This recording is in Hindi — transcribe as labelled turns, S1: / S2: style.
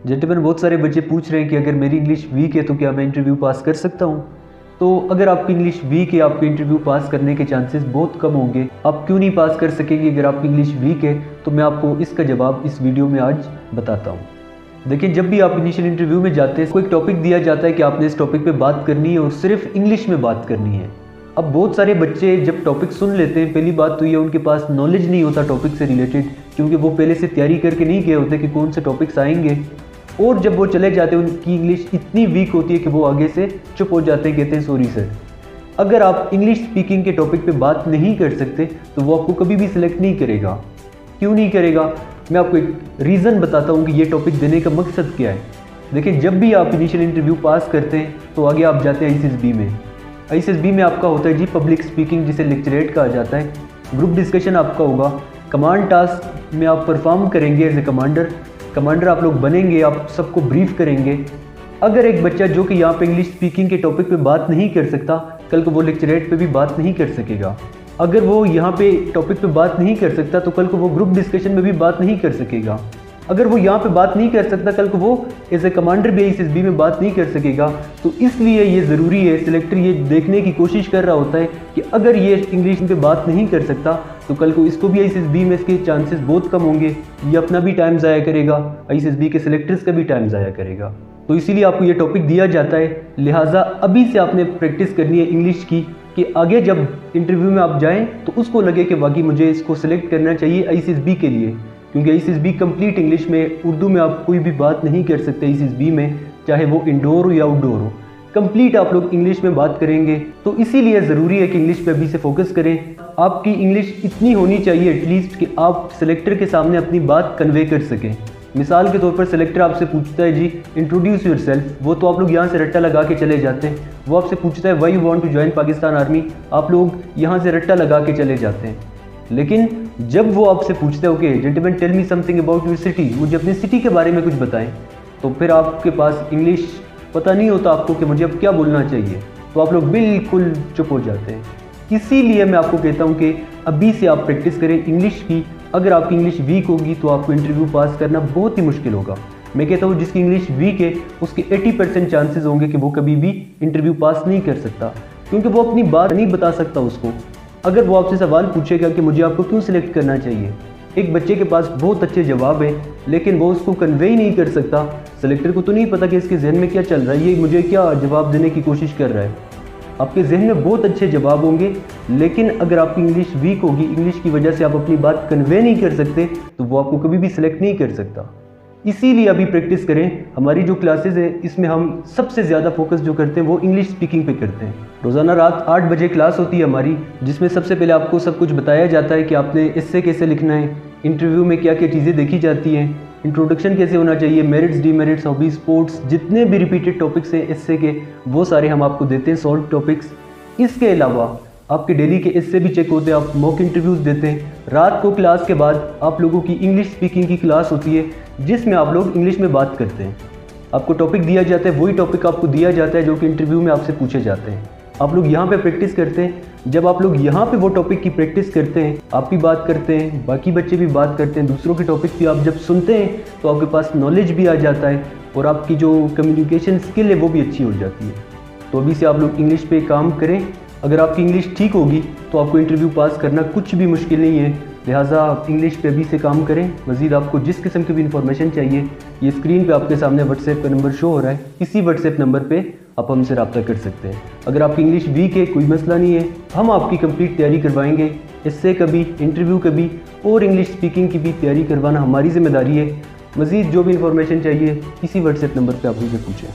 S1: जेंटलमैन, बहुत सारे बच्चे पूछ रहे हैं कि अगर मेरी इंग्लिश वीक है तो क्या मैं इंटरव्यू पास कर सकता हूँ। तो अगर आपकी इंग्लिश वीक है, आपके इंटरव्यू पास करने के चांसेस बहुत कम होंगे। आप क्यों नहीं पास कर सकेंगे अगर आपकी इंग्लिश वीक है? तो मैं आपको इसका जवाब इस वीडियो में आज बताता हूँ। देखिए, जब भी आप इनिशियल इंटरव्यू में जाते हैं, कोई टॉपिक दिया जाता है कि आपने इस टॉपिक पे बात करनी है और सिर्फ इंग्लिश में बात करनी है। अब बहुत सारे बच्चे जब टॉपिक सुन लेते हैं, पहली बात तो ये उनके पास नॉलेज नहीं होता टॉपिक से रिलेटेड, क्योंकि वो पहले से तैयारी करके नहीं गए होते कि कौन से टॉपिक्स आएंगे। और जब वो चले जाते हैं, उनकी इंग्लिश इतनी वीक होती है कि वो आगे से चुप हो जाते हैं, कहते हैं सॉरी सर। अगर आप इंग्लिश स्पीकिंग के टॉपिक पे बात नहीं कर सकते तो वो आपको कभी भी सिलेक्ट नहीं करेगा। क्यों नहीं करेगा? मैं आपको एक रीज़न बताता हूँ कि ये टॉपिक देने का मकसद क्या है। देखिए, जब भी आप इनिशियल इंटरव्यू पास करते हैं तो आगे आप जाते हैं ICSB में। ICSB में आपका होता है जी पब्लिक स्पीकिंग, जिसे लेक्चरेट कहा जाता है। ग्रुप डिस्कशन आपका होगा। कमांड टास्क में आप परफॉर्म करेंगे एज ए कमांडर आप लोग बनेंगे, आप सबको ब्रीफ करेंगे। अगर एक बच्चा जो कि यहाँ पे इंग्लिश स्पीकिंग के टॉपिक पे बात नहीं कर सकता, कल को वो लेक्चरेट पे भी बात नहीं कर सकेगा। अगर वो यहाँ पे टॉपिक पे बात नहीं कर सकता तो कल को वो ग्रुप डिस्कशन में भी बात नहीं कर सकेगा। अगर वो यहाँ पे बात नहीं कर सकता, कल को वो एज ए कमांडर भी ICSB में बात नहीं कर सकेगा। तो इसलिए ये ज़रूरी है, सिलेक्टर ये देखने की कोशिश कर रहा होता है कि अगर ये इंग्लिश पे बात नहीं कर सकता तो कल को इसको भी ICSB में इसके चांसेस बहुत कम होंगे। ये अपना भी टाइम ज़ाया करेगा, ICSB के सिलेक्टर्स का भी टाइम ज़ाया करेगा। तो इसीलिए आपको ये टॉपिक दिया जाता है। लिहाजा अभी से आपने प्रैक्टिस करनी है इंग्लिश की, कि आगे जब इंटरव्यू में आप जाएँ तो उसको लगे कि वाकई मुझे इसको सिलेक्ट करना चाहिए ICSB के लिए। क्योंकि ICSB कंप्लीट इंग्लिश में, उर्दू में आप कोई भी बात नहीं कर सकते ICSB में, चाहे वो इंडोर हो या आउटडोर हो। कंप्लीट आप लोग इंग्लिश में बात करेंगे। तो इसीलिए ज़रूरी है कि इंग्लिश पे अभी से फोकस करें। आपकी इंग्लिश इतनी होनी चाहिए एटलीस्ट कि आप सिलेक्टर के सामने अपनी बात कन्वे कर सकें। मिसाल के तौर पर सिलेक्टर आपसे पूछता है जी इंट्रोड्यूस योरसेल्फ, वो तो आप लोग यहाँ से रट्टा लगा के चले जाते हैं। वो आपसे पूछता है why you want to join Pakistan army, आप लोग यहाँ से रट्टा लगा के चले जाते हैं। लेकिन जब वो आपसे पूछते हैं okay gentleman tell me something about your city, मुझे अपनी सिटी के बारे में कुछ बताएं, तो फिर आपके पास इंग्लिश पता नहीं होता आपको कि मुझे अब क्या बोलना चाहिए, तो आप लोग बिल्कुल चुप हो जाते हैं। इसीलिए मैं आपको कहता हूँ कि अभी से आप प्रैक्टिस करें इंग्लिश की। अगर आपकी इंग्लिश वीक होगी तो आपको इंटरव्यू पास करना बहुत ही मुश्किल होगा। मैं कहता हूँ जिसकी इंग्लिश वीक है उसके 80% चांसेस होंगे कि वो कभी भी इंटरव्यू पास नहीं कर सकता, क्योंकि वो अपनी बात नहीं बता सकता उसको। अगर वो आपसे सवाल पूछेगा कि मुझे आपको क्यों सिलेक्ट करना चाहिए, एक बच्चे के पास बहुत अच्छे जवाब हैं लेकिन वो उसको कन्वे ही नहीं कर सकता। सिलेक्टर को तो नहीं पता कि इसके जहन में क्या चल रहा है, ये मुझे क्या जवाब देने की कोशिश कर रहा है। आपके जहन में बहुत अच्छे जवाब होंगे, लेकिन अगर आपकी इंग्लिश वीक होगी, इंग्लिश की वजह से आप अपनी बात कन्वे नहीं कर सकते, तो वो आपको कभी भी सिलेक्ट नहीं कर सकता। इसीलिए अभी प्रैक्टिस करें। हमारी जो क्लासेस है इसमें हम सबसे ज़्यादा फोकस जो करते हैं वो इंग्लिश स्पीकिंग पे करते हैं। रोज़ाना रात 8 बजे क्लास होती है हमारी, जिसमें सबसे पहले आपको सब कुछ बताया जाता है कि आपने एस्से कैसे लिखना है, इंटरव्यू में क्या क्या चीज़ें देखी जाती हैं, इंट्रोडक्शन कैसे होना चाहिए, मेरिट्स डीमेरिट्स हॉबी स्पोर्ट्स, जितने भी रिपीटेड टॉपिक्स हैं एस्से के वो सारे हम आपको देते हैं, सॉल्व टॉपिक्स। इसके अलावा आपके डेली के एस्से भी चेक होते हैं, आप मॉक इंटरव्यूज़ देते हैं। रात को क्लास के बाद आप लोगों की इंग्लिश स्पीकिंग की क्लास होती है जिसमें आप लोग इंग्लिश में बात करते हैं। आपको टॉपिक दिया जाता है, वही टॉपिक आपको दिया जाता है जो कि इंटरव्यू में आपसे पूछे जाते हैं। आप लोग यहाँ पे प्रैक्टिस करते हैं। जब आप लोग यहाँ पे वो टॉपिक की प्रैक्टिस करते हैं, आप भी बात करते हैं, बाकी बच्चे भी बात करते हैं, दूसरों के टॉपिक भी आप जब सुनते हैं तो आपके पास नॉलेज भी आ जाता है और आपकी जो कम्युनिकेशन स्किल है वो भी अच्छी हो जाती है। तो अभी से आप लोग इंग्लिश पे काम करें। अगर आपकी इंग्लिश ठीक होगी तो आपको इंटरव्यू पास करना कुछ भी मुश्किल नहीं है। लिहाजा आप इंग्लिश पे अभी से काम करें। मज़ीद आपको जिस किस्म की भी इंफॉर्मेशन चाहिए, ये स्क्रीन पे आपके सामने व्हाट्सएप का नंबर शो हो रहा है, इसी व्हाट्सएप नंबर पे आप हमसे रब्ता कर सकते हैं। अगर आपकी इंग्लिश वीक है, कोई मसला नहीं है, हम आपकी कंप्लीट तैयारी करवाएंगे। इससे कभी इंटरव्यू कभी और इंग्लिश स्पीकिंग की भी तैयारी करवाना हमारी जिम्मेदारी है। मज़ीद जो भी इंफॉर्मेशन चाहिए इसी व्हाट्सएप नंबर पर आप मुझे पूछें।